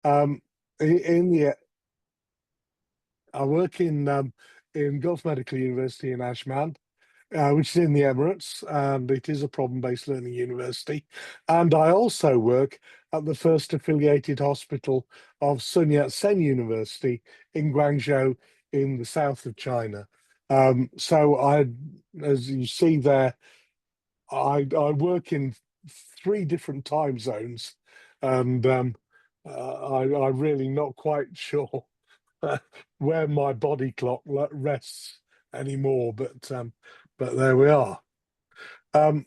Um, in the I work in Gulf Medical University in Ashman, which is in the Emirates, and it is a problem-based learning university. And I also work at the first affiliated hospital of Sun Yat-sen University in Guangzhou in the south of China. So as you see there, I work in three different time zones, and I'm really not quite sure where my body clock rests anymore, but there we are. Um,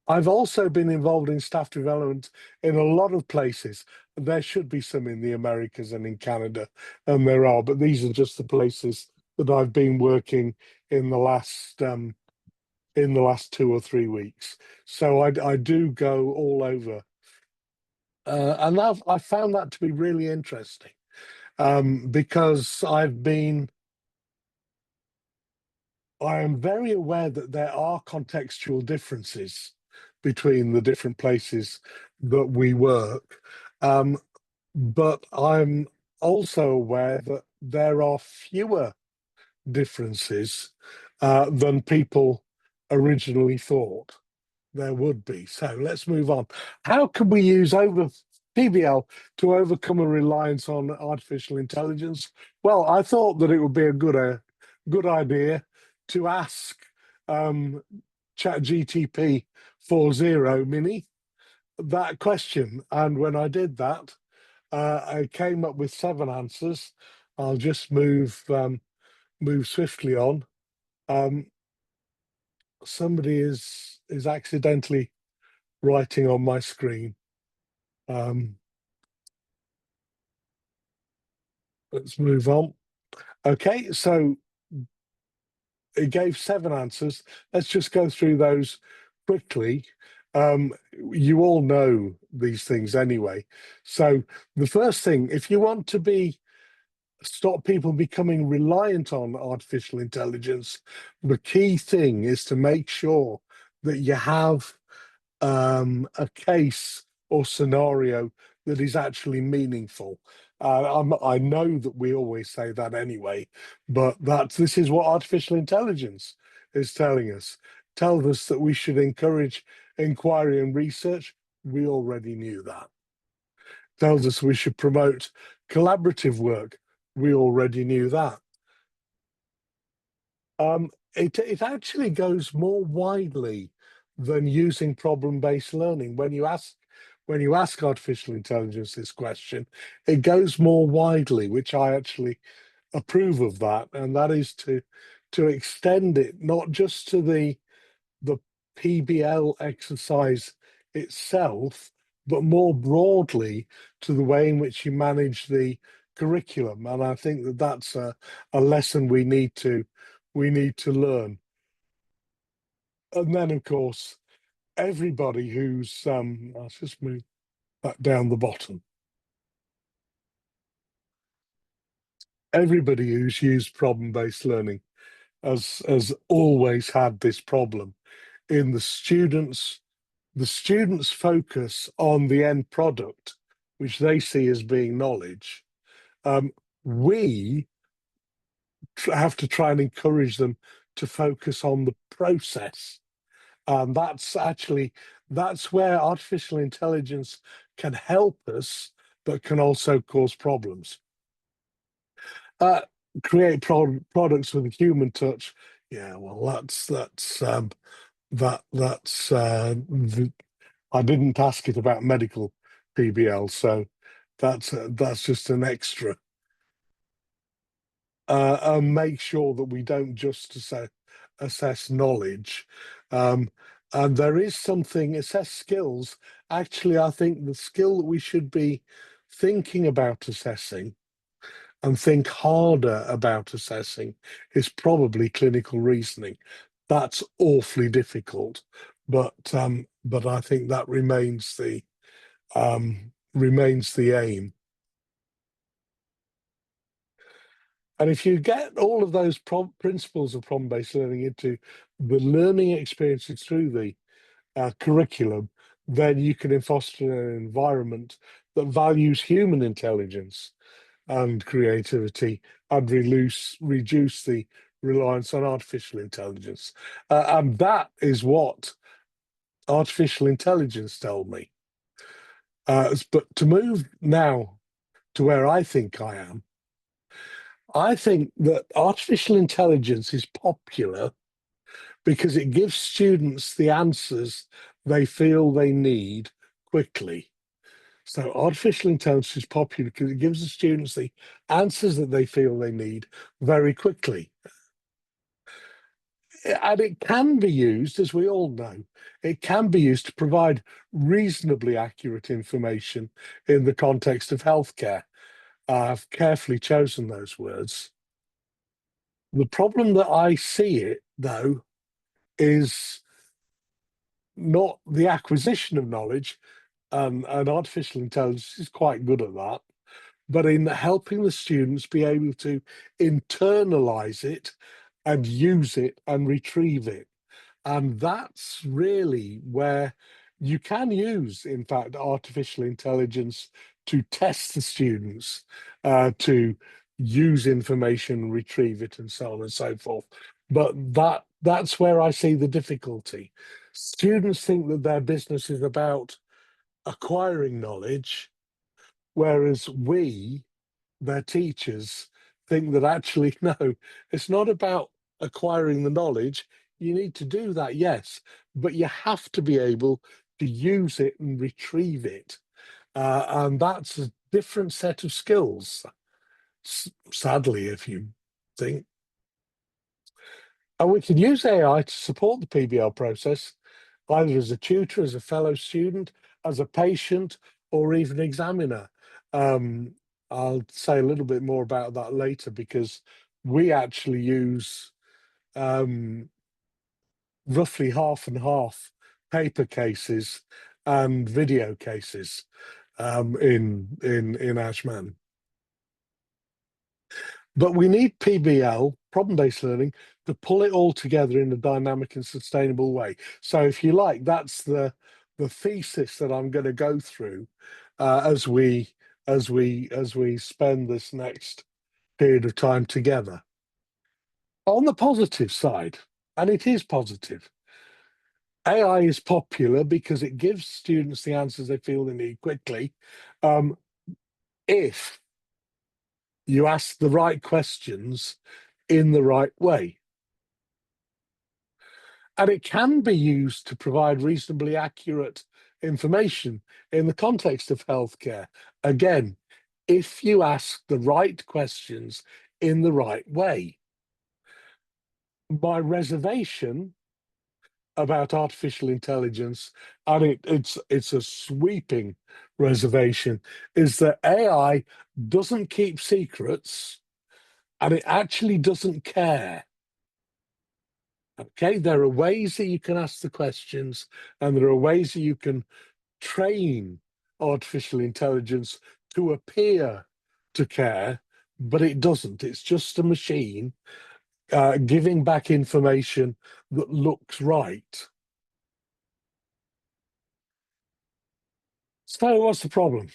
I've also been involved in staff development in a lot of places. There should be some in the Americas and in Canada, and there are, but these are just the places that I've been working in the last 2 or 3 weeks. So I do go all over, and I found that to be really interesting, because I am very aware that there are contextual differences between the different places that we work. But I'm also aware that there are fewer differences than people originally thought there would be. So let's move on. How can we use over PBL to overcome a reliance on artificial intelligence? Well, I thought that it would be a good idea to ask ChatGTP 4.0 Mini that question. And when I did that, I came up with 7 answers. I'll just move swiftly on. Somebody is accidentally writing on my screen. Let's move on. Okay, so it gave 7 answers. Let's just go through those quickly. You all know these things anyway. So the first thing, if you want to stop people becoming reliant on artificial intelligence, the key thing is to make sure that you have a case or scenario that is actually meaningful. I know that we always say that anyway, but this is what artificial intelligence is telling us. Tells us that we should encourage inquiry and research. We already knew that. Tells us we should promote collaborative work. We already knew that. It actually goes more widely than using problem-based learning. When you ask artificial intelligence this question, it goes more widely, which I actually approve of that, and that is to extend it not just to the PBL exercise itself, but more broadly to the way in which you manage the curriculum. And I think that that's a lesson we need to learn. And then, of course, everybody who's let's just move that down the bottom. Everybody who's used problem-based learning has always had this problem in the students focus on the end product, which they see as being knowledge. We have to try and encourage them to focus on the process. And that's where artificial intelligence can help us, but can also cause problems. Create products with a human touch. Yeah, well, that's I didn't ask it about medical PBL, so that's just an extra. And make sure that we don't just assess knowledge. And there is something, assess skills. Actually, I think the skill that we should be thinking about assessing and think harder about assessing is probably clinical reasoning. That's awfully difficult, but I think that remains the aim. And if you get all of those principles of problem-based learning into the learning experiences through the curriculum, then you can foster an environment that values human intelligence and creativity and reduce the reliance on artificial intelligence. And that is what artificial intelligence told me. But to move now to where I think I am, I think that artificial intelligence is popular because it gives students the answers they feel they need quickly. So artificial intelligence is popular because it gives the students the answers that they feel they need very quickly. And it can be used, as we all know, it can be used to provide reasonably accurate information in the context of healthcare. I've carefully chosen those words. The problem that I see it, though, is not the acquisition of knowledge, and artificial intelligence is quite good at that, but in helping the students be able to internalize it and use it and retrieve it. And that's really where you can use, in fact, artificial intelligence to test the students, to use information, retrieve it, and so on and so forth. But that's where I see the difficulty. Students think that their business is about acquiring knowledge, whereas we, their teachers, think that actually, no, it's not about acquiring the knowledge. You need to do that, yes, but you have to be able to use it and retrieve it. And that's a different set of skills, sadly, if you think. And we can use AI to support the PBL process, either as a tutor, as a fellow student, as a patient, or even examiner. Um, I'll say a little bit more about that later because we actually use roughly half and half paper cases and video cases in Ashman. But we need PBL, problem-based learning, to pull it all together in a dynamic and sustainable way. So if you like, that's the thesis that I'm going to go through as we spend this next period of time together. On the positive side, and it is positive, AI is popular because it gives students the answers they feel they need quickly. If you ask the right questions in the right way. And it can be used to provide reasonably accurate information in the context of healthcare. Again, if you ask the right questions in the right way. My reservation about artificial intelligence, and it's a sweeping reservation, is that AI doesn't keep secrets and it actually doesn't care. Okay, there are ways that you can ask the questions, and there are ways that you can train artificial intelligence to appear to care, but it doesn't. It's just a machine giving back information that looks right. So, what's the problem?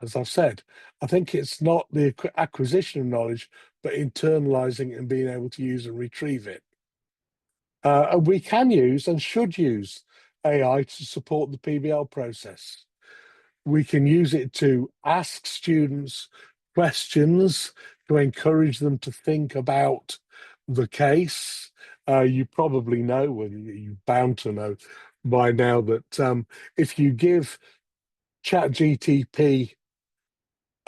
As I've said, I think it's not the acquisition of knowledge, but internalizing and being able to use and retrieve it. And we can use and should use AI to support the PBL process. We can use it to ask students questions, to encourage them to think about the case. You probably know, well, you're bound to know by now that if you give ChatGTP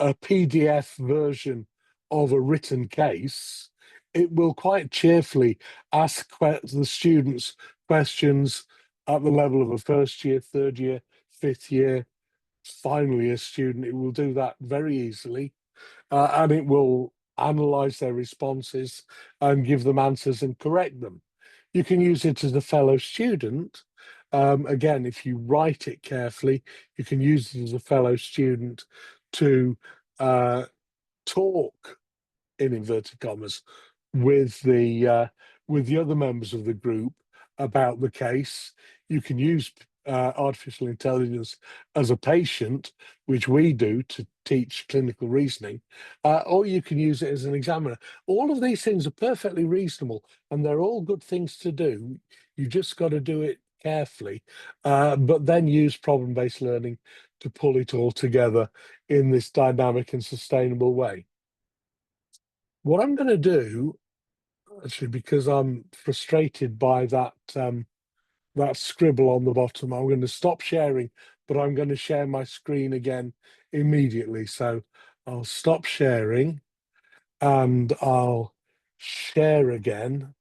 a PDF version of a written case, it will quite cheerfully ask the students questions at the level of a first year, third year, fifth year, finally a student. It will do that very easily, and it will analyze their responses and give them answers and correct them. You can use it as a fellow student. Again, if you write it carefully, you can use it as a fellow student to talk, in inverted commas, with the other members of the group about the case. You can use artificial intelligence as a patient, which we do to teach clinical reasoning, or you can use it as an examiner. All of these things are perfectly reasonable, and they're all good things to do. You just got to do it carefully, but then use problem-based learning to pull it all together in this dynamic and sustainable way. What I'm going to do, actually, because I'm frustrated by that that scribble on the bottom, I'm going to stop sharing, but I'm going to share my screen again immediately. So I'll stop sharing and I'll share again.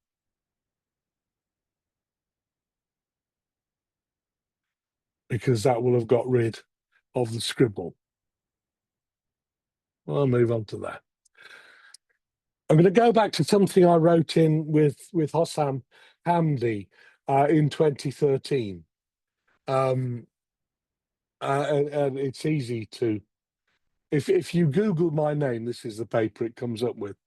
Because that will have got rid of the scribble. I'll move on to that. I'm going to go back to something I wrote in with Hossam Hamdi in 2013. And it's easy to, if you Google my name, this is the paper it comes up with.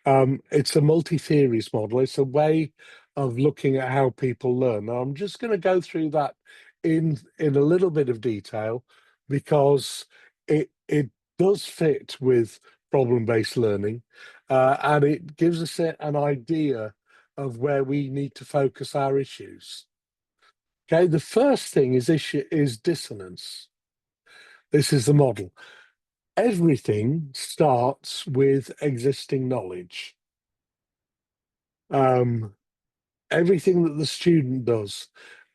It's a multi-theories model. It's a way of looking at how people learn. Now, I'm just going to go through that in a little bit of detail because it does fit with problem-based learning, and it gives us an idea of where we need to focus our issues. Okay, the first thing is dissonance. This is the model. Everything starts with existing knowledge. Everything that the student does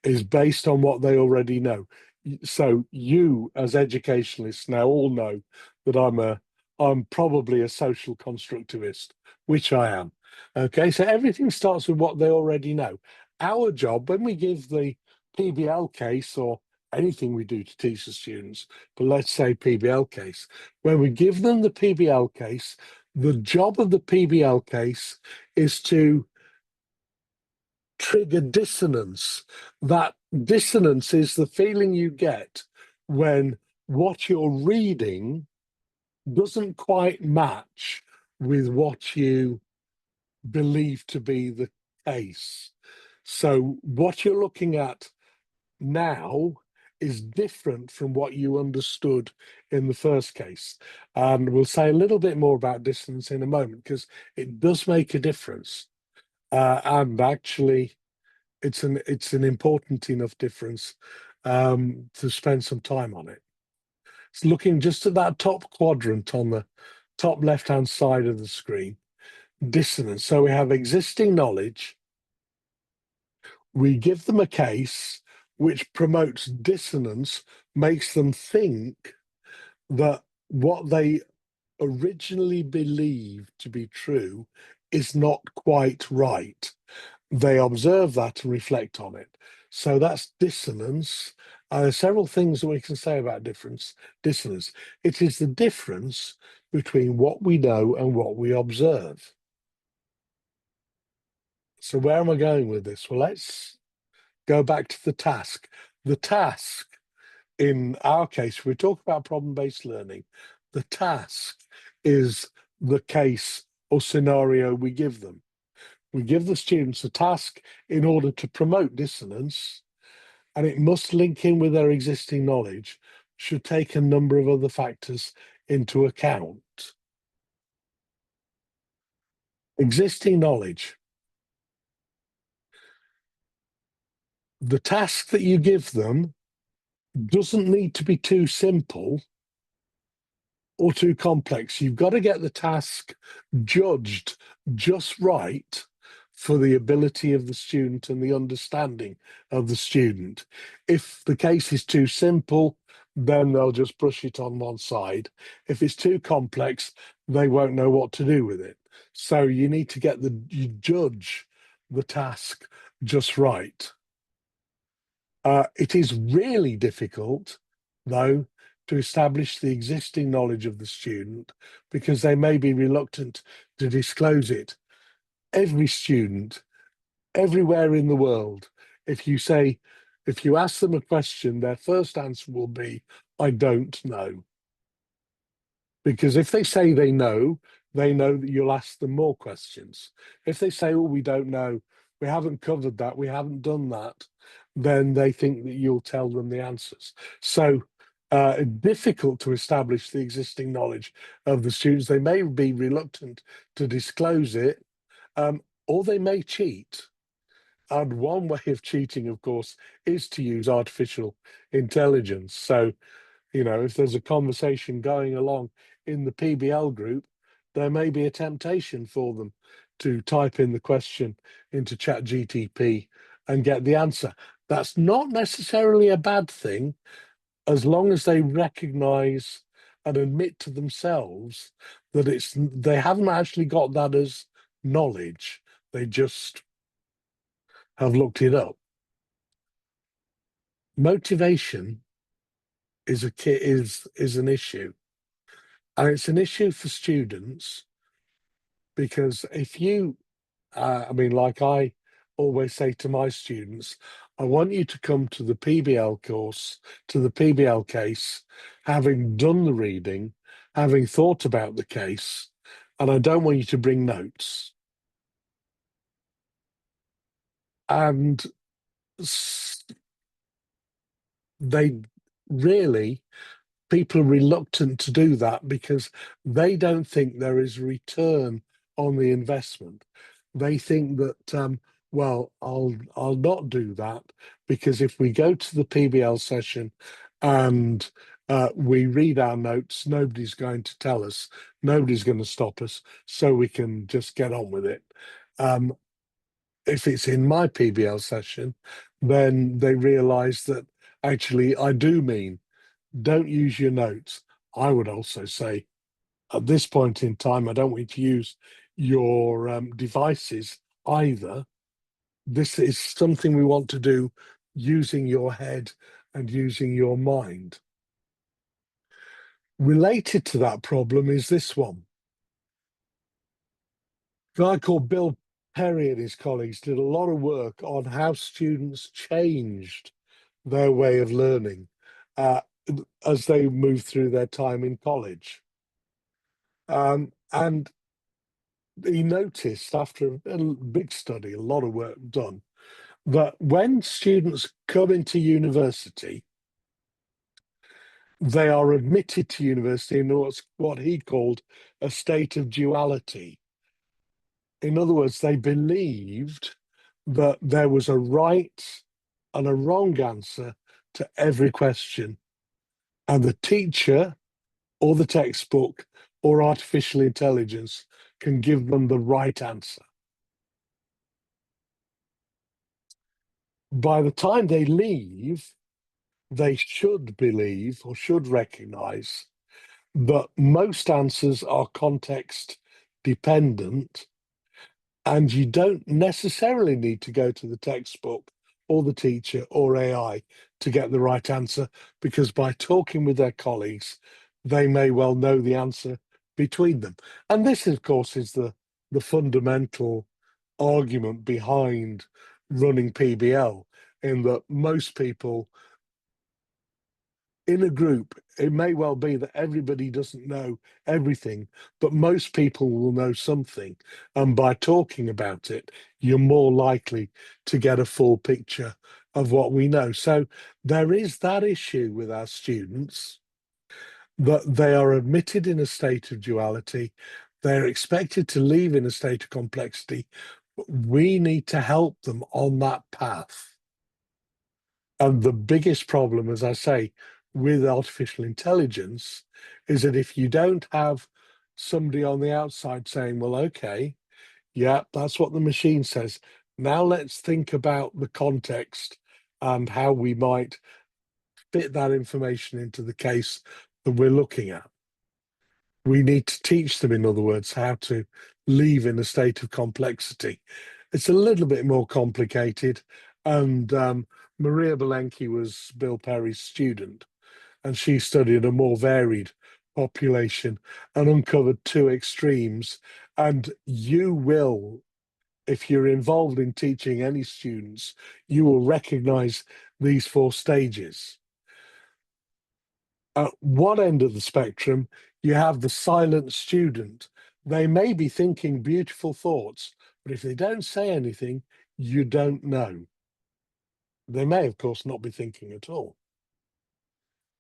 is based on what they already know. So you, as educationalists, now all know that I'm probably a social constructivist, which I am. Okay, so everything starts with what they already know. Our job, when we give the PBL case or anything we do to teach the students, but let's say PBL case, when we give them the PBL case, the job of the PBL case is to trigger dissonance. That dissonance is the feeling you get when what you're reading doesn't quite match with what you believe to be the case. So what you're looking at now is different from what you understood in the first case. And we'll say a little bit more about dissonance in a moment because it does make a difference. And actually, it's an important enough difference to spend some time on it. It's looking just at that top quadrant on the top left-hand side of the screen, dissonance. So we have existing knowledge. We give them a case which promotes dissonance, makes them think that what they originally believed to be true is not quite right. They observe that and reflect on it. So that's dissonance. There are several things that we can say about dissonance. It is the difference between what we know and what we observe. So where am I going with this? Well, let's go back to the task. The task, in our case, we talk about problem-based learning. The task is the case or scenario we give them. We give the students a task in order to promote dissonance, and it must link in with their existing knowledge, should take a number of other factors into account. Existing knowledge. The task that you give them doesn't need to be too simple or too complex. You've got to get the task judged just right for the ability of the student and the understanding of the student. If the case is too simple, then they'll just brush it on one side. If it's too complex, they won't know what to do with it. So you need to get you judge the task just right. It is really difficult, though, to establish the existing knowledge of the student because they may be reluctant to disclose it. Every student, everywhere in the world, if you ask them a question, their first answer will be, I don't know. Because if they say they know that you'll ask them more questions. If they say, oh, we don't know, we haven't covered that, we haven't done that, then they think that you'll tell them the answers. So difficult to establish the existing knowledge of the students. They may be reluctant to disclose it, or they may cheat. And one way of cheating, of course, is to use artificial intelligence. So, if there's a conversation going along in the PBL group, there may be a temptation for them to type in the question into ChatGTP and get the answer. That's not necessarily a bad thing, as long as they recognize and admit to themselves that they haven't actually got that as knowledge. They just have looked it up. Motivation is an issue, and it's an issue for students because if you, like I always say to my students, I want you to come to the PBL course, to the PBL case, having done the reading, having thought about the case, and I don't want you to bring notes. And they really, people are reluctant to do that because they don't think there is return on the investment. They think that, well, I'll not do that because if we go to the PBL session and we read our notes, nobody's going to tell us, nobody's going to stop us, so we can just get on with it. If it's in my PBL session, then they realise that actually I do mean don't use your notes. I would also say at this point in time, I don't want you to use your devices either. This is something we want to do using your head and using your mind. Related to that problem is this one. A guy called Bill Perry and his colleagues did a lot of work on how students changed their way of learning as they moved through their time in college. And he noticed after a big study, a lot of work done, that when students come into university, they are admitted to university in what he called a state of duality. In other words, they believed that there was a right and a wrong answer to every question, and the teacher or the textbook or artificial intelligence can give them the right answer. By the time they leave, they should believe or should recognize that most answers are context dependent, and you don't necessarily need to go to the textbook or the teacher or AI to get the right answer, because by talking with their colleagues, they may well know the answer between them. And this, of course, is the fundamental argument behind running PBL, in that most people in a group, it may well be that everybody doesn't know everything, but most people will know something. And by talking about it, you're more likely to get a full picture of what we know. So there is that issue with our students, that they are admitted in a state of duality. They're expected to leave in a state of complexity. But we need to help them on that path. And the biggest problem, as I say, with artificial intelligence is that if you don't have somebody on the outside saying, well, okay, yeah, that's what the machine says. Now let's think about the context and how we might fit that information into the case that we're looking at. We need to teach them, in other words, how to leave in a state of complexity. It's a little bit more complicated, and Maria Belenki was Bill Perry's student, and she studied a more varied population and uncovered two extremes. And you will, if you're involved in teaching any students, you will recognize these four stages. At one end of the spectrum, you have the silent student. They may be thinking beautiful thoughts, but if they don't say anything, you don't know. They may, of course, not be thinking at all.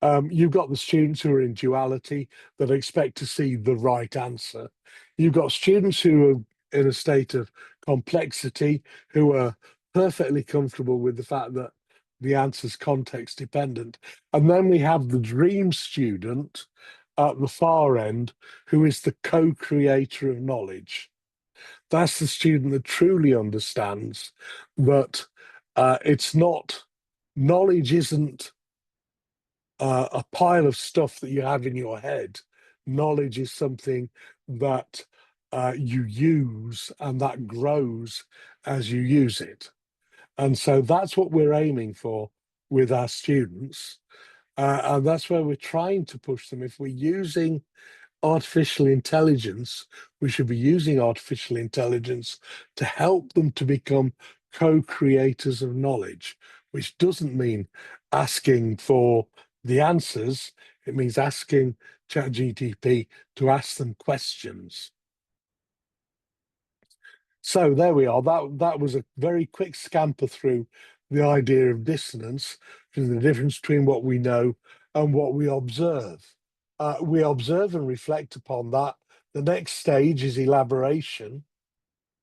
You've got the students who are in duality that expect to see the right answer. You've got students who are in a state of complexity, who are perfectly comfortable with the fact that the answer's context dependent. And then we have the dream student at the far end, who is the co-creator of knowledge. That's the student that truly understands that it's not, knowledge isn't a pile of stuff that you have in your head. Knowledge is something that you use and that grows as you use it. And so that's what we're aiming for with our students. And that's where we're trying to push them. If we're using artificial intelligence, we should be using artificial intelligence to help them to become co-creators of knowledge, which doesn't mean asking for the answers. It means asking ChatGPT to ask them questions. So there we are. That was a very quick scamper through the idea of dissonance, which is the difference between what we know and what we observe. We observe and reflect upon that. The next stage is elaboration.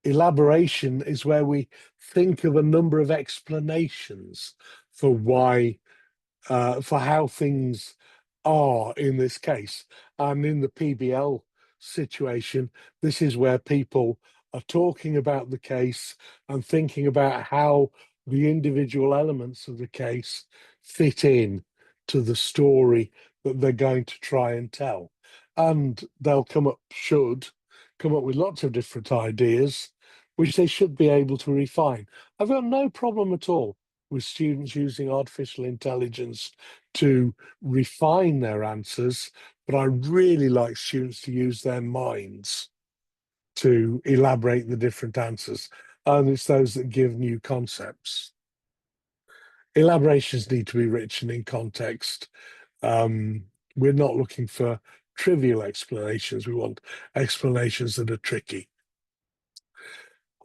Elaboration is where we think of a number of explanations for why, for how things are in this case. And in the PBL situation, this is where people are talking about the case and thinking about how the individual elements of the case fit in to the story that they're going to try and tell. And they'll should come up with lots of different ideas, which they should be able to refine. I've got no problem at all with students using artificial intelligence to refine their answers, but I really like students to use their minds to elaborate the different answers. And it's those that give new concepts. Elaborations need to be rich and in context. We're not looking for trivial explanations. We want explanations that are tricky.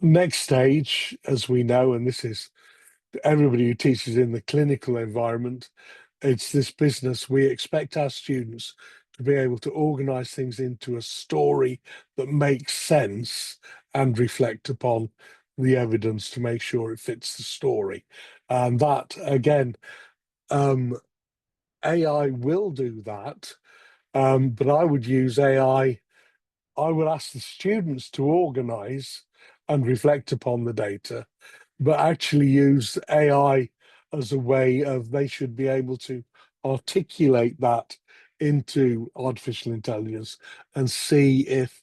Next stage, as we know, and this is everybody who teaches in the clinical environment, it's this business. We expect our students to be able to organize things into a story that makes sense and reflect upon the evidence to make sure it fits the story. And that, again, AI will do that, but I would use AI. I would ask the students to organize and reflect upon the data, but actually use AI as a way of they should be able to articulate that into artificial intelligence and see if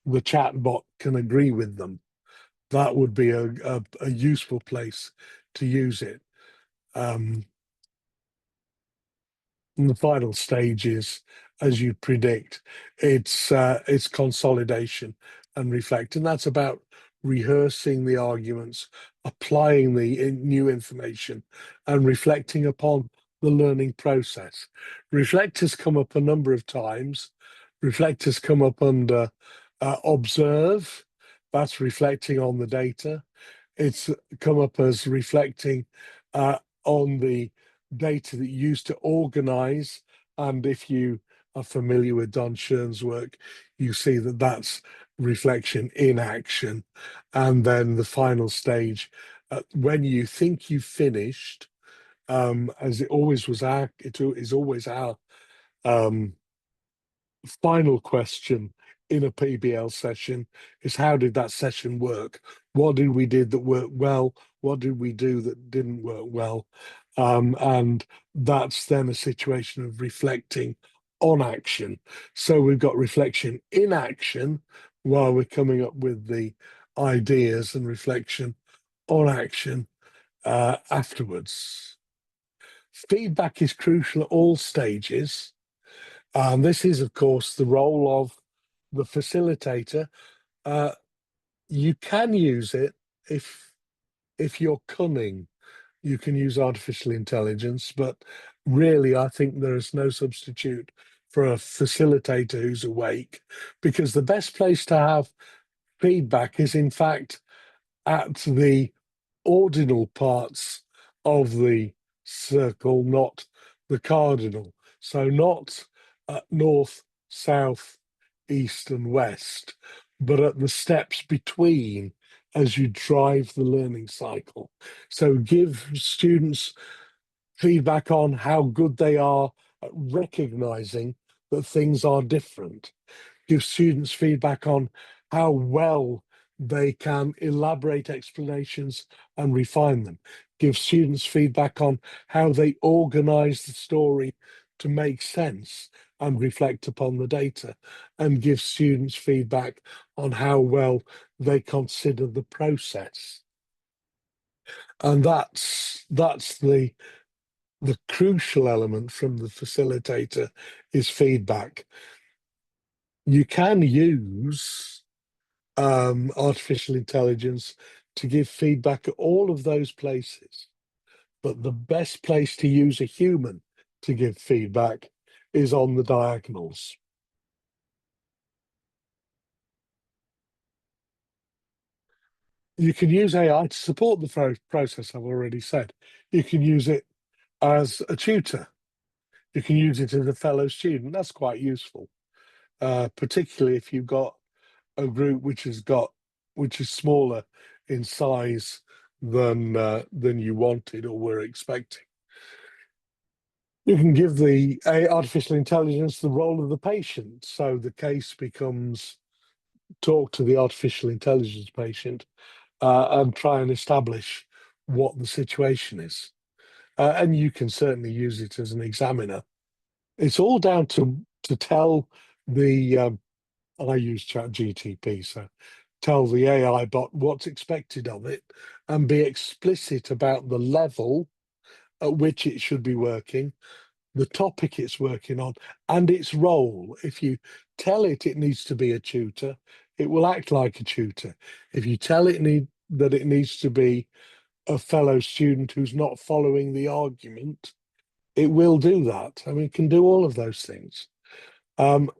the chatbot can agree with them. That would be a useful place to use it. And the final stage is, as you predict, it's consolidation and reflect, and that's about rehearsing the arguments, applying the new information, and reflecting upon the learning process. Reflect has come up a number of times. Reflect has come up under observe. That's reflecting on the data. It's come up as reflecting on the data that you use to organize. And if you are familiar with Don Shern's work, you see that that's reflection in action. And then the final stage, when you think you've finished, as it always was it is always our um, final question in a PBL session is, how did that session work? What did we did that worked well? What did we do that didn't work well? And that's then a situation of reflecting on action. So we've got reflection in action while we're coming up with the ideas, and reflection on action afterwards. Feedback is crucial at all stages. And this is, of course, the role of the facilitator. You can use it if you're cunning. You can use artificial intelligence, but really, I think there is no substitute for a facilitator who's awake, because the best place to have feedback is, in fact, at the ordinal parts of the circle, not the cardinal. So not north, south, east, and west, but at the steps between as you drive the learning cycle. So give students feedback on how good they are at recognizing that things are different. Give students feedback on how well they can elaborate explanations and refine them. Give students feedback on how they organize the story to make sense and reflect upon the data, and give students feedback on how well they consider the process. And that's the crucial element from the facilitator is feedback. You can use artificial intelligence to give feedback at all of those places, but the best place to use a human to give feedback is on the diagonals. You can use AI to support the process, I've already said. You can use it as a tutor. You can use it as a fellow student. That's quite useful, particularly if you've got a group which is smaller in size than you wanted or were expecting. You can give the artificial intelligence the role of the patient, so the case becomes talk to the artificial intelligence patient and try and establish what the situation is. And you can certainly use it as an examiner. It's all down to tell the I use ChatGTP, so tell the AI bot what's expected of it and be explicit about the level at which it should be working, the topic it's working on, and its role. If you tell it it needs to be a tutor, it will act like a tutor. If you tell it that it needs to be a fellow student who's not following the argument, it will do that. I mean, it can do all of those things. Um,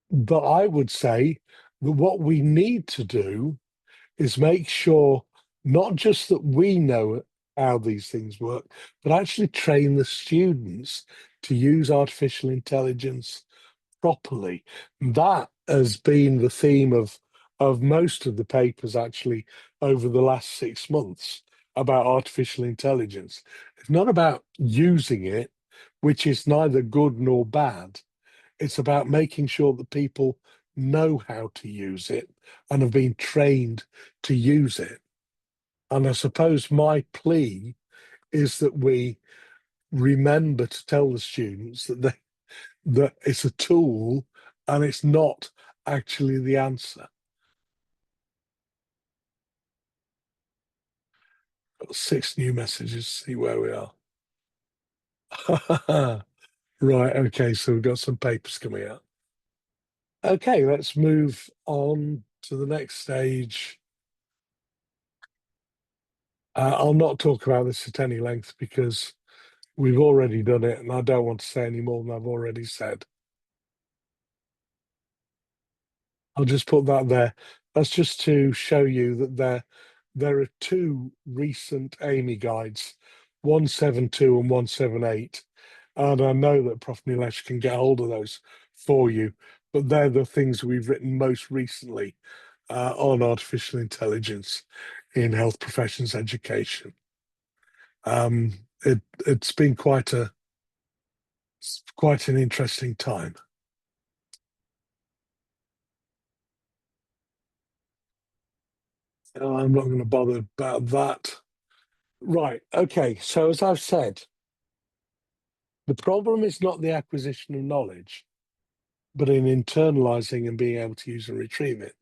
but I would say that what we need to do is make sure not just that we know how these things work, but actually train the students to use artificial intelligence properly. That has been the theme of most of the papers actually over the last 6 months about artificial intelligence. It's not about using it, which is neither good nor bad. It's about making sure that people know how to use it and have been trained to use it. And I suppose my plea is that we remember to tell the students that it's a tool and it's not actually the answer. Got 6 new messages, see where we are. Right, okay, so we've got some papers coming out. Okay, let's move on to the next stage. I'll not talk about this at any length because we've already done it and I don't want to say any more than I've already said. I'll just put that there. That's just to show you that there are two recent Amy guides, 172 and 178. And I know that Prof Nilesh can get hold of those for you, but they're the things we've written most recently on artificial intelligence in health professions education. It's been quite an interesting time. I'm not going to bother about that. Right. Okay. So as I've said, the problem is not the acquisition of knowledge, but in internalizing and being able to use and retrieve it.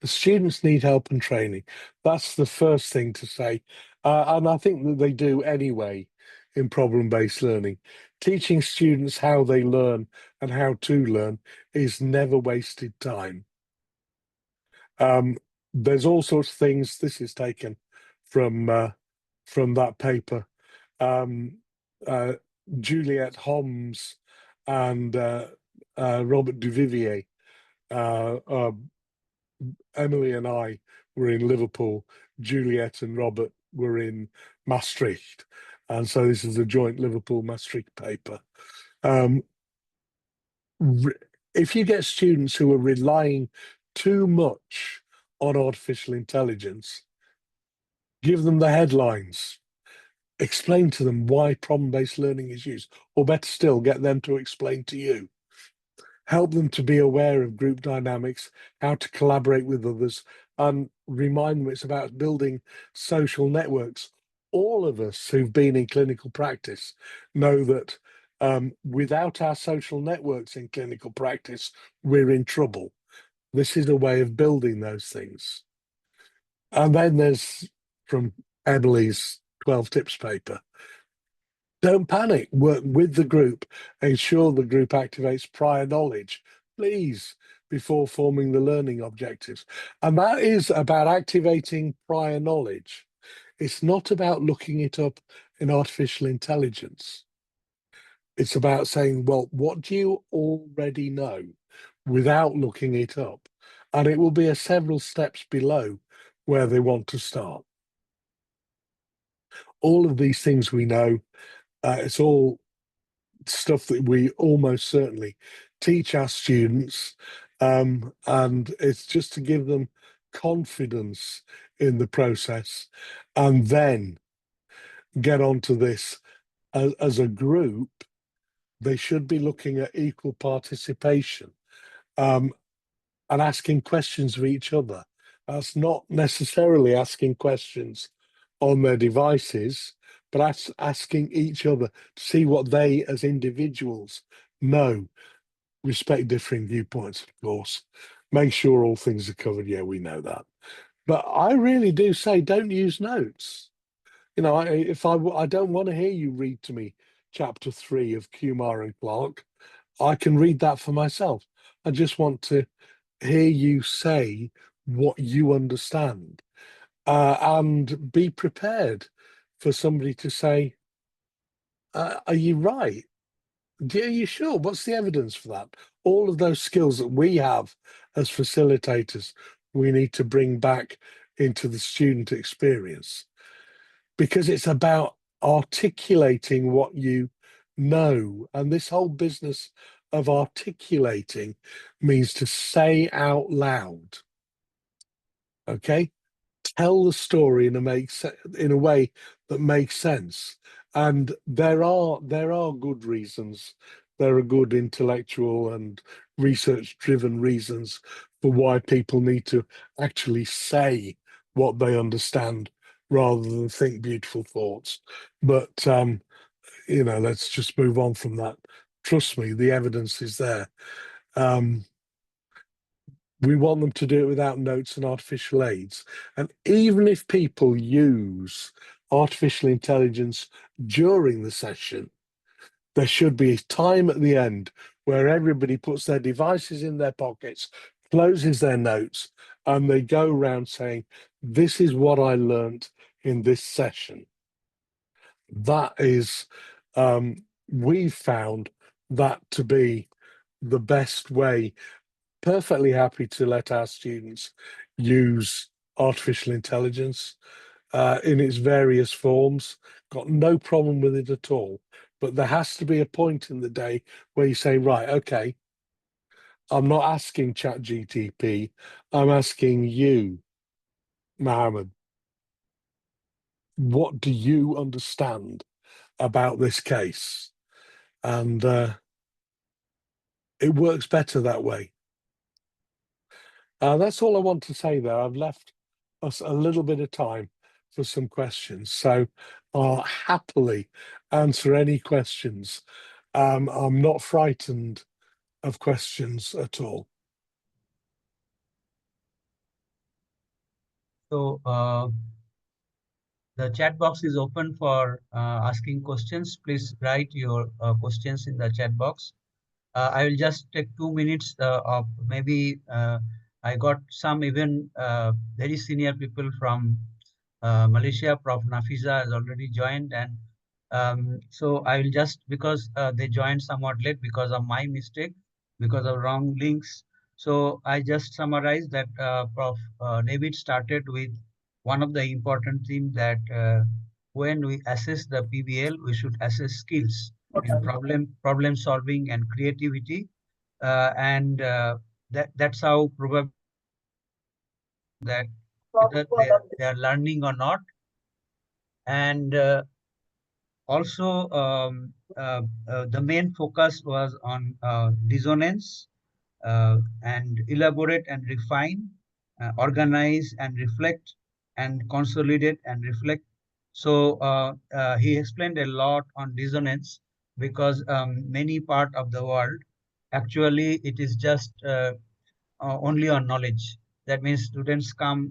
The students need help and training. That's the first thing to say. And I think that they do anyway in problem-based learning. Teaching students how they learn and how to learn is never wasted time. Um, there's all sorts of things. This is taken from that paper. Um, uh, Juliette Homs and Robert Duvivier. Emily and I were in Liverpool. Juliette and Robert were in Maastricht. And so this is a joint Liverpool-Maastricht paper. If you get students who are relying too much on artificial intelligence, give them the headlines, explain to them why problem-based learning is used, or better still, get them to explain to you. Help them to be aware of group dynamics, how to collaborate with others, and remind them it's about building social networks. All of us who've been in clinical practice know that without our social networks in clinical practice, we're in trouble. This is a way of building those things. And then there's from Emily's 12 tips paper. Don't panic, work with the group, ensure the group activates prior knowledge, please, before forming the learning objectives. And that is about activating prior knowledge. It's not about looking it up in artificial intelligence. It's about saying, well, what do you already know without looking it up? And it will be several steps below where they want to start. All of these things we know, it's all stuff that we almost certainly teach our students, and it's just to give them confidence in the process, and then get onto this as a group. They should be looking at equal participation, and asking questions of each other. That's not necessarily asking questions on their devices, but asking each other to see what they as individuals know. Respect differing viewpoints, of course. Make sure all things are covered. Yeah, we know that. But I really do say don't use notes. You know, I don't want to hear you read to me chapter 3 of Kumar and Clark. I can read that for myself. I just want to hear you say what you understand, and be prepared for somebody to say, are you right? Are you sure? What's the evidence for that? All of those skills that we have as facilitators, we need to bring back into the student experience, because it's about articulating what you know. And this whole business of articulating means to say out loud. Okay? Tell the story in a way that makes sense. And there are good reasons. There are good intellectual and research-driven reasons for why people need to actually say what they understand rather than think beautiful thoughts. But you know, let's just move on from that. Trust me, the evidence is there. We want them to do it without notes and artificial aids. And even if people use artificial intelligence during the session, there should be a time at the end where everybody puts their devices in their pockets, closes their notes, and they go around saying, this is what I learned in this session. That is, we've found that to be the best way. Perfectly happy to let our students use artificial intelligence in its various forms. Got no problem with it at all. But there has to be a point in the day where you say, right, okay, I'm not asking ChatGTP, I'm asking you, Mohammed, what do you understand about this case? And it works better that way. That's all I want to say there. I've left us a little bit of time for some questions, so I'll happily answer any questions. I'm not frightened of questions at all. So the chat box is open for asking questions. Please write your questions in the chat box. I will just take 2 minutes of maybe I got some even very senior people from Malaysia. Prof Nafiza has already joined, and so I will just, because they joined somewhat late because of my mistake, because of wrong links. So I just summarized that Prof David started with one of the important themes that when we assess the PBL, we should assess skills in problem solving and creativity, and that's how probably that whether they are learning or not. And also, the main focus was on dissonance, and elaborate and refine, organize and reflect, and consolidate and reflect. So he explained a lot on dissonance, because many part of the world, actually it is just only on knowledge. That means students come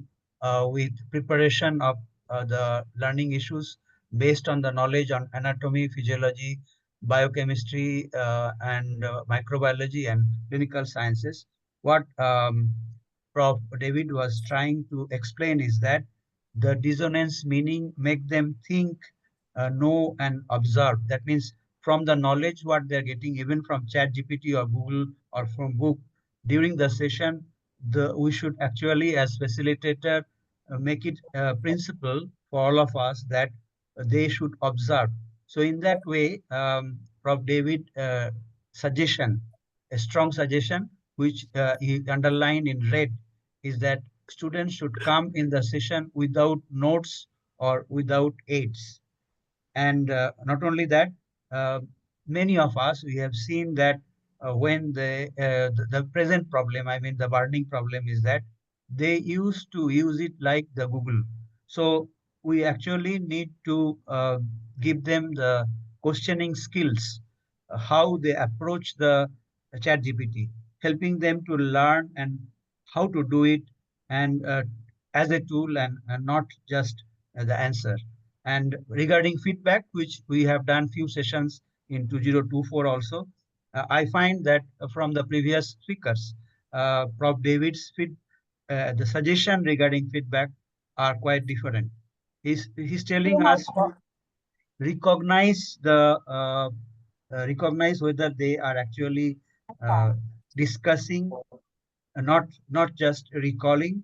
with preparation of the learning issues based on the knowledge on anatomy, physiology, biochemistry, and microbiology and clinical sciences. What Prof. David was trying to explain is that the dissonance meaning make them think, know, and observe. That means from the knowledge what they're getting, even from Chat GPT or Google or from book, during the session, we should actually, as facilitator, make it a principle for all of us that they should observe. So in that way, Prof. David suggestion, a strong suggestion, which he underlined in red, is that students should come in the session without notes or without aids. And not only that, uh, many of us, we have seen that when the present problem, I mean the burning problem, is that they used to use it like the Google. So we actually need to give them the questioning skills, how they approach the chat GPT, helping them to learn and how to do it, and as a tool, and not just the answer. And regarding feedback, which we have done few sessions in 2024 also, I find that from the previous speakers, Prof. David's the suggestion regarding feedback are quite different. He's telling us to recognize recognize whether they are actually discussing, not just recalling,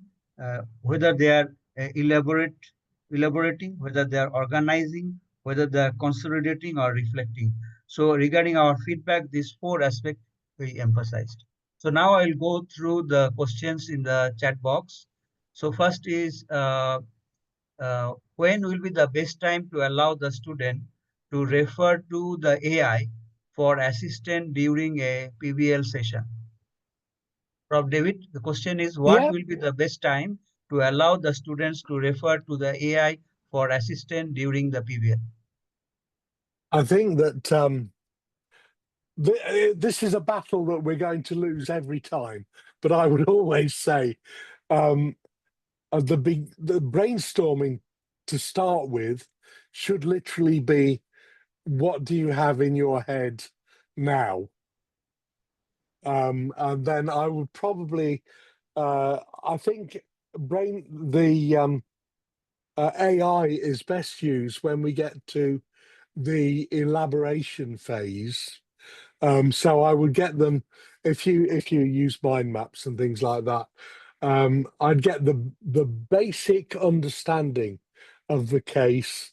whether they are elaborating, whether they are organizing, whether they are consolidating or reflecting. So regarding our feedback, these four aspects we emphasized. So now I'll go through the questions in the chat box. So first is, when will be the best time to allow the student to refer to the AI for assistance during a PBL session? Prof. David, the question is, what Yeah, will be the best time to allow the students to refer to the AI for assistance during the PBL? I think that this is a battle that we're going to lose every time. But I would always say um, the brainstorming to start with should literally be, what do you have in your head now? And then I would probably, I think, AI is best used when we get to the elaboration phase. So I would get them, if you use mind maps and things like that. I'd get the basic understanding of the case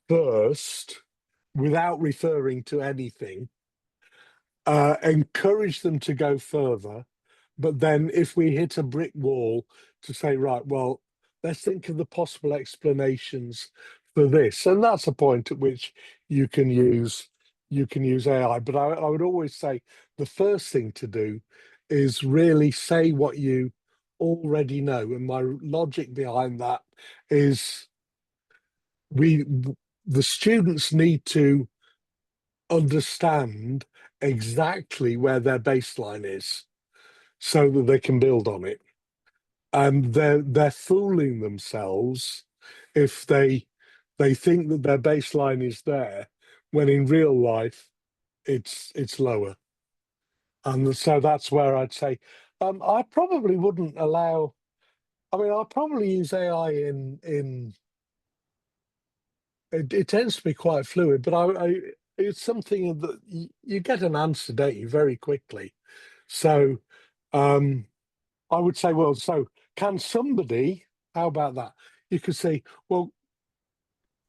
first, without referring to anything. Encourage them to go further, but then if we hit a brick wall, to say, right, well, let's think of the possible explanations for this, and that's a point at which you can use AI. But I would always say the first thing to do is really say what you already know, and my logic behind that is we the students need to understand exactly where their baseline is so that they can build on it. And they're fooling themselves if they think that their baseline is there, when in real life it's lower. And so that's where I'd say I probably wouldn't allow. I mean, I'll probably use AI in it tends to be quite fluid, but it's something that you get an answer, don't you, very quickly. So um, I would say, well, so can somebody, how about that? You could say, well,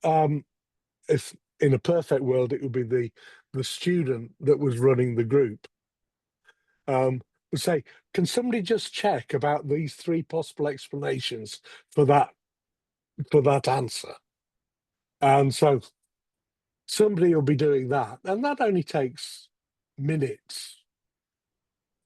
if in a perfect world, it would be the student that was running the group. Would say, can somebody just check about these three possible explanations for that answer? And so somebody will be doing that, and that only takes minutes.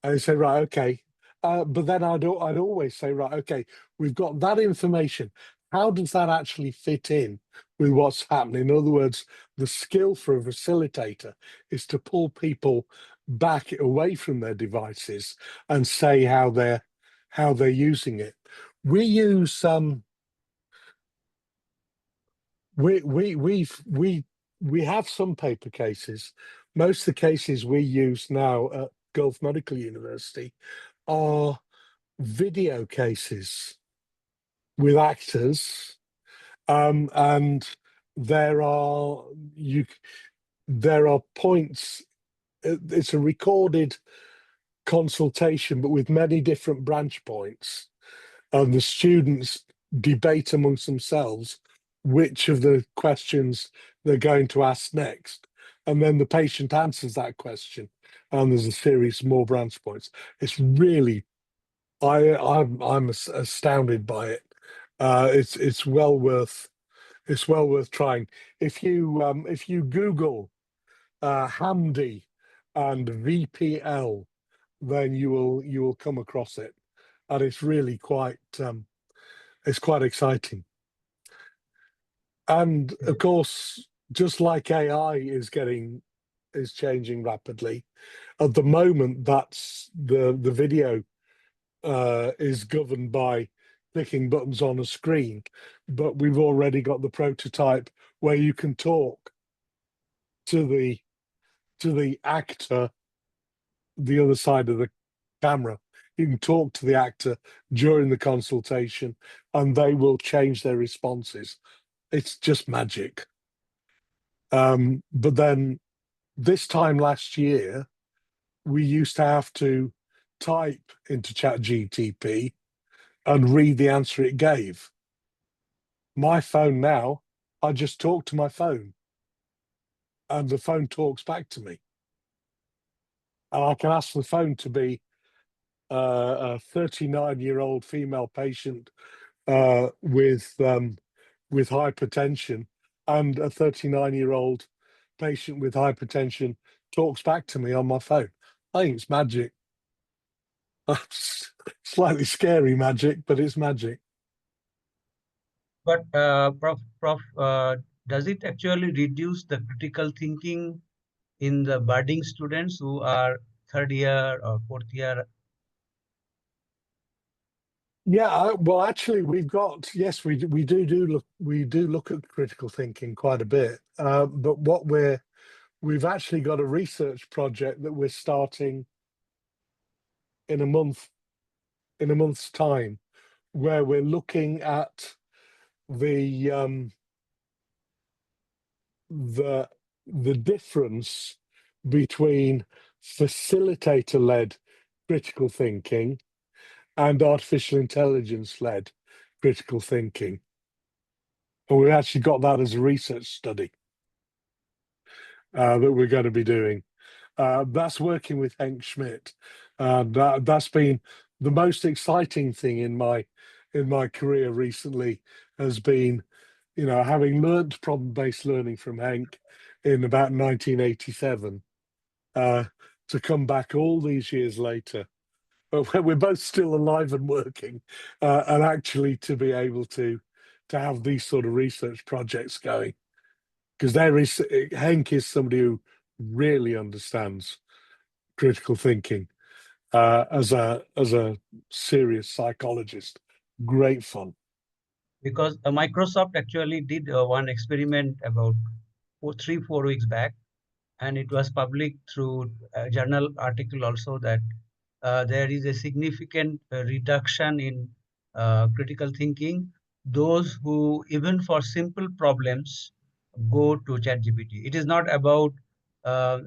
And they say, right, okay. But then I'd always say, right, okay, we've got that information. How does that actually fit in with what's happening? In other words, the skill for a facilitator is to pull people back away from their devices and say how they're using it. We use we have some paper cases. Most of the cases we use now at Gulf Medical University are video cases with actors, and there are points. It's a recorded consultation, but with many different branch points, and the students debate amongst themselves which of the questions they're going to ask next, and then the patient answers that question, and there's a series of more branch points. It's really, I'm astounded by it. It's well worth trying. If you Google Hamdi and VPL, then you will come across it, and it's really quite exciting. And of course, just like AI is changing rapidly at the moment, that's the video is governed by clicking buttons on a screen, but we've already got the prototype where you can talk to the actor the other side of the camera. You can talk to the actor during the consultation, and they will change their responses. It's just magic. But then this time last year, we used to have to type into ChatGTP and read the answer it gave. My phone now, I just talk to my phone, and the phone talks back to me. And I can ask the phone to be a 39-year-old female patient with hypertension, and a 39-year-old patient with hypertension talks back to me on my phone. I think it's magic. Slightly scary magic, but it's magic. But Prof, does it actually reduce the critical thinking in the budding students who are third year or fourth year? Yeah, well, actually, yes, we do look at critical thinking quite a bit. But we've actually got a research project that we're starting in a month's time, where we're looking at the the difference between facilitator-led critical thinking and artificial intelligence-led critical thinking. And we've actually got that as a research study that we're going to be doing. That's working with Henk Schmidt. That's been the most exciting thing in my career recently, has been, having learned problem-based learning from Henk in about 1987, to come back all these years later, when we're both still alive and working, and actually to be able to have these sort of research projects going, because Henk is somebody who really understands critical thinking as a serious psychologist. Great fun. Because Microsoft actually did one experiment about 4 weeks back, and it was public through a journal article also, that there is a significant reduction in critical thinking. Those who, even for simple problems, go to ChatGPT. It is not about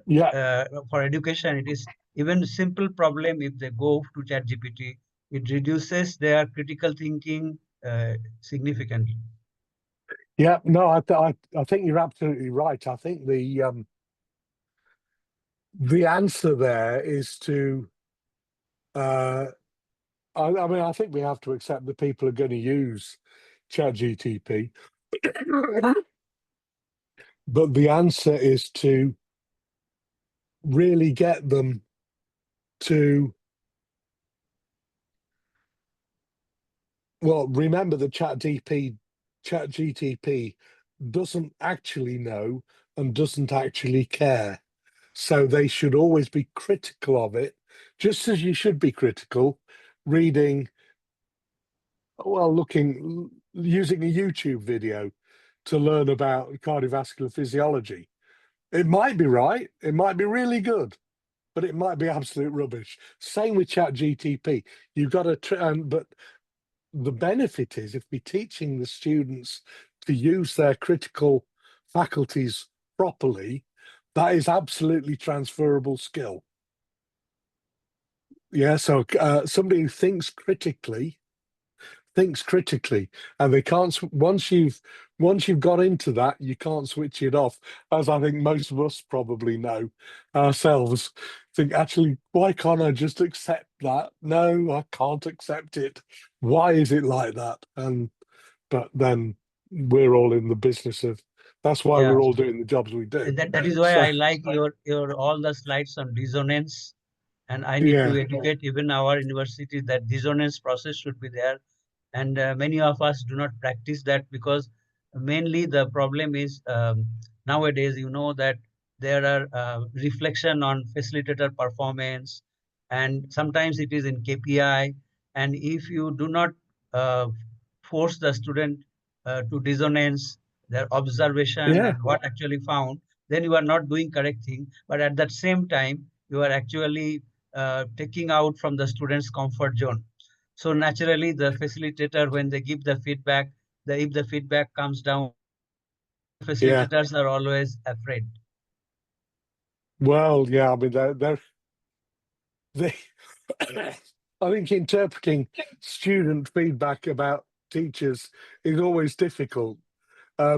Yeah, for education. It is even simple problem. If they go to ChatGPT, it reduces their critical thinking significantly. Yeah, no, I think you're absolutely right. I think the answer there is to I mean, I think we have to accept that people are going to use ChatGTP, but the answer is to really get them to, well, remember that ChatGTP doesn't actually know and doesn't actually care. So they should always be critical of it, just as you should be critical reading, well, using a YouTube video to learn about cardiovascular physiology. It might be right, it might be really good, but it might be absolute rubbish. Same with ChatGTP. You've got to, but the benefit is if we're teaching the students to use their critical faculties properly, that is absolutely transferable skill. Yeah, so somebody who thinks critically, and they can't. Once you've got into that, you can't switch it off. As I think most of us probably know ourselves. Think actually, why can't I just accept that? No, I can't accept it. Why is it like that? And but then we're all in the business of. That's why Yeah, we're all doing the jobs we do. that is why So I like your all the slides on dissonance, and I need to yeah, educate even our university that dissonance process should be there. And many of us do not practice that because mainly the problem is nowadays, you know, that there are reflection on facilitator performance, and sometimes it is in KPI. And if you do not uh, force the student to dissonance their observation yeah, and what actually found, then you are not doing correct thing. But at that same time, you are actually taking out from the student's comfort zone. So naturally, the facilitator, when they give the feedback, if the feedback comes down, yeah. facilitators are always afraid. Well, yeah. I mean, they I think interpreting student feedback about teachers is always difficult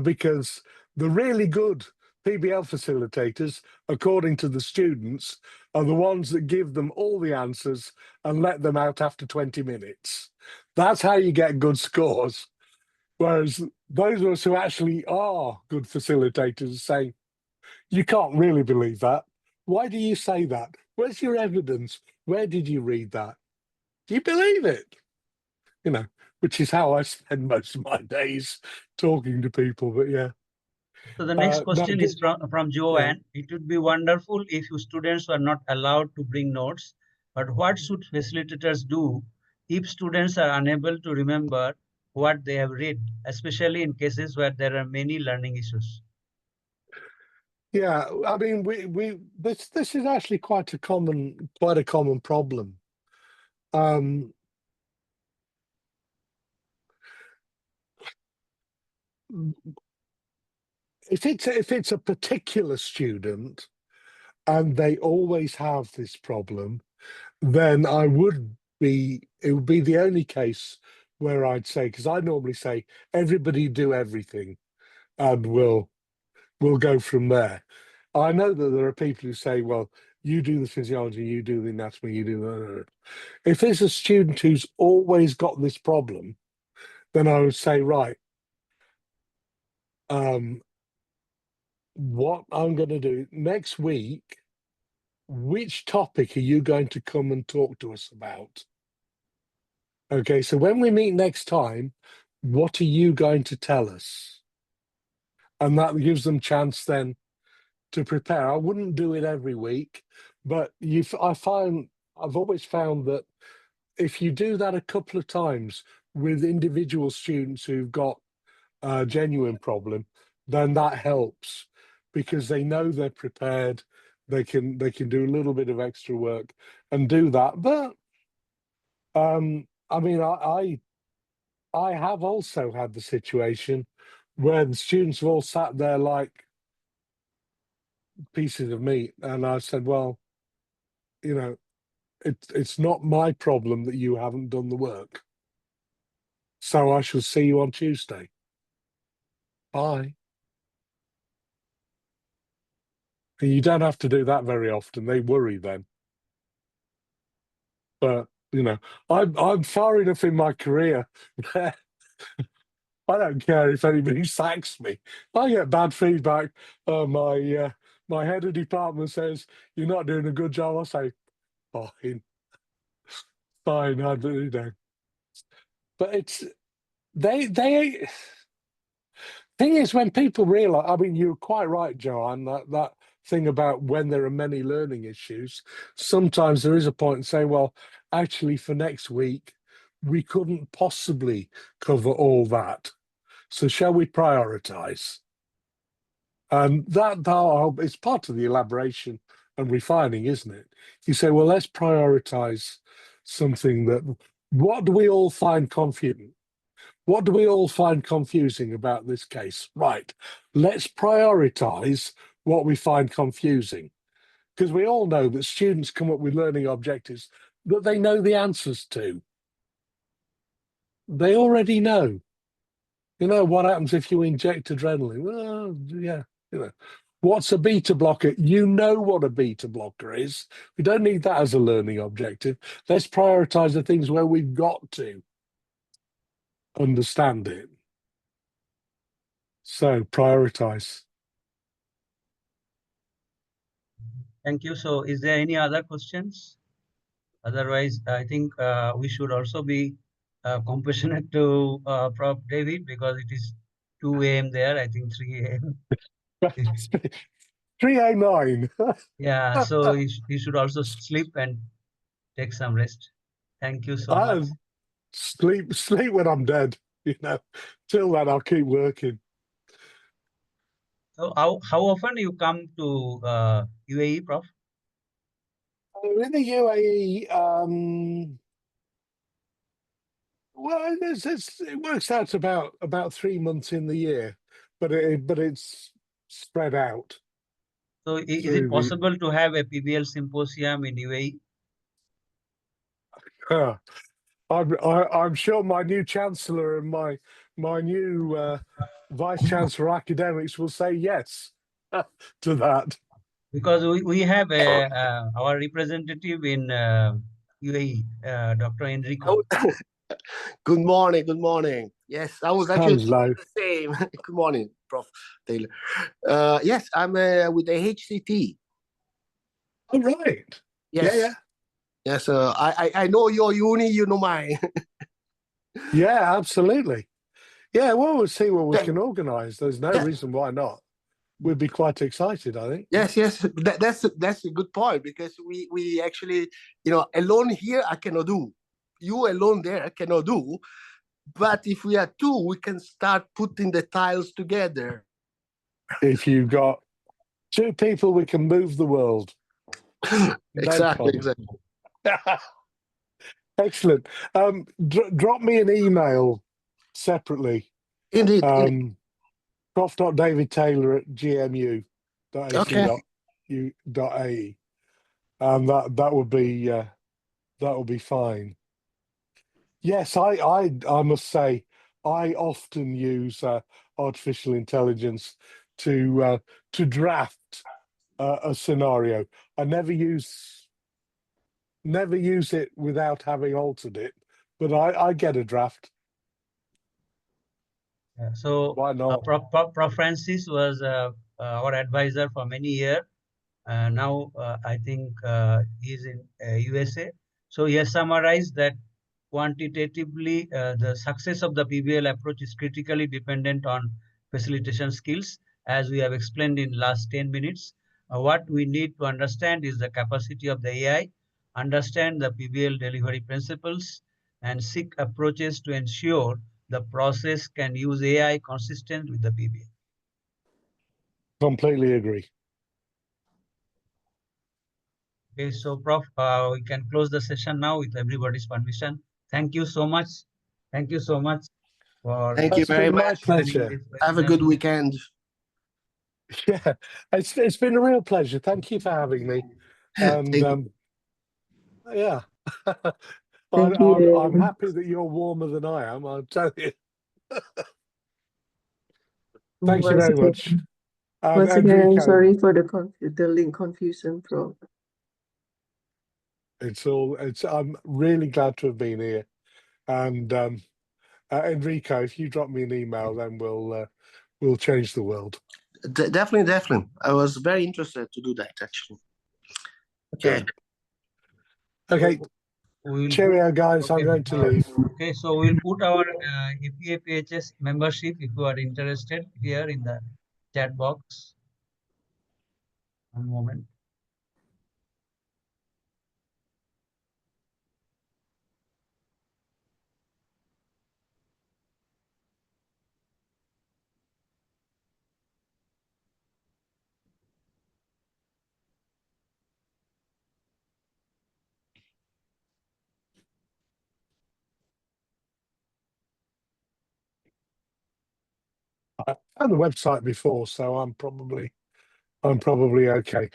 because the really good PBL facilitators, according to the students, are the ones that give them all the answers and let them out after 20 minutes. That's how you get good scores. Whereas those of us who actually are good facilitators say, you can't really believe that. Why do you say that? Where's your evidence? Where did you read that? Do you believe it? You know, which is how I spend most of my days talking to people. But yeah, So the next no, question is from yeah, Joanne. It would be wonderful if you students were not allowed to bring notes, but what should facilitators do if students are unable to remember what they have read, especially in cases where there are many learning issues? yeah. I mean, we this is actually quite a common problem. Um, if it's a particular student and they always have this problem, then it would be the only case where I'd say, because I normally say everybody do everything and we'll go from there. I know that there are people who say, well, you do the physiology, you do the anatomy, you do the. If there's a student who's always got this problem, then I would say, right, um, what I'm going to do next week, which topic are you going to come and talk to us about? Okay, so when we meet next time, what are you going to tell us? And that gives them chance then to prepare. I wouldn't do it every week, but I've always found that if you do that a couple of times with individual students who've got a genuine problem, then that helps because they know they're prepared. They can do a little bit of extra work and do that. But I mean, I have also had the situation where the students have all sat there like pieces of meat, and I said, well, you know, it's not my problem that you haven't done the work. So I shall see you on Tuesday. Bye. And you don't have to do that very often. They worry then. But you know, I'm far enough in my career that I don't care if anybody sacks me. If I get bad feedback, my head of department says you're not doing a good job. I say, fine, fine. I do, you know. But it's they. Thing is, when people realize, I mean, you're quite right, Joanne. That thing about when there are many learning issues, sometimes there is a point in saying, well, actually, for next week, we couldn't possibly cover all that. So shall we prioritize? And that it's part of the elaboration and refining, isn't it? You say, well, let's prioritize something that, what do we all find confusing? What do we all find confusing about this case? Right, let's prioritize what we find confusing. Because we all know that students come up with learning objectives that they know the answers to. They already know. You know, what happens if you inject adrenaline? Well, yeah, you know. What's a beta blocker? You know what a beta blocker is. We don't need that as a learning objective. Let's prioritize the things where we've got to understand it. So prioritize. Thank you. So is there any other questions? Otherwise, I think we should also be compassionate to Prof David, because it is 2 a.m. there, I think 3 a.m. 309. Yeah, so he should also sleep and take some rest. Thank you so much. I sleep when I'm dead, you know. Till then I'll keep working. So how often you come to UAE, Prof? In the UAE, well, it works out about 3 months in the year, but it's spread out So is it through the. possible to have a PBL symposium in UAE? I'm sure my new chancellor and my new vice chancellor of academics will say yes to that. Because we have our representative in UAE, Dr. Enrico. Good morning. Good morning. Yes, I was actually Hello. the same. Good morning, Prof Taylor. Yes, I'm with the HCT. Oh, right. Yes. Yeah. Yes. I know your uni. You know mine. Yeah, absolutely. Yeah, well, we'll see what we Yeah. can organise. There's no Yeah. reason why not. We'd be quite excited, I think. Yes. That's a good point, because we actually, alone here I cannot do. You alone there I cannot do. But if we are two, we can start putting the tiles together. If you've got two people, we can move the world. Exactly. Excellent. Drop me an email separately. Indeed. prof.davidtaylor@gmu.ac.ae. And that would be fine. Yes, I must say, I often use artificial intelligence to draft a scenario. I never use it without having altered it, but I get a draft. Yeah, so Why not? Prof Francis was our advisor for many years. Now I think he's in USA. So he has summarized that quantitatively the success of the PBL approach is critically dependent on facilitation skills, as we have explained in last 10 minutes. What we need to understand is the capacity of the AI, understand the PBL delivery principles, and seek approaches to ensure the process can use AI consistent with the PBL. Completely agree. Okay, so Prof, we can close the session now with everybody's permission. Thank you so much. Thank you so much for. Thank you very my much. pleasure. Have a good weekend. Yeah, it's been a real pleasure. Thank you for having me. And yeah, I'm happy that you're warmer than I am. I'll tell you. Thank you very much. Once again, I'm Enrico, sorry for the link confusion, Prof. I'm really glad to have been here. And Enrico, if you drop me an email, then we'll change the world. Definitely. I was very interested to do that, actually. Okay. Okay. So we will Cheerio, guys. I'm okay, going to leave. Okay, so we'll put our APAPHS membership if you are interested here in the chat box. One moment. I found the website before, so I'm probably okay.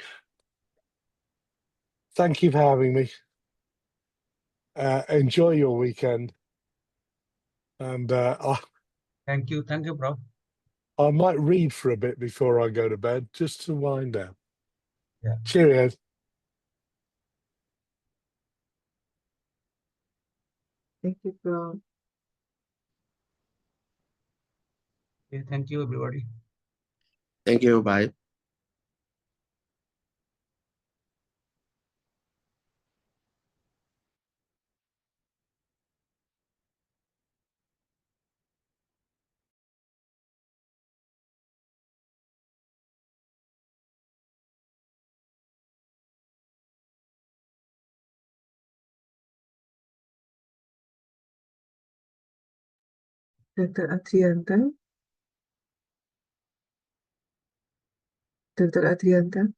Thank you for having me. Enjoy your weekend, and Thank you, Prof. I might read for a bit before I go to bed, just to wind down. Yeah. Cheerio. Thank you, Prof. Okay, thank you, everybody. Thank you. Bye. Dr. Adrianta? Dr. Adrianta?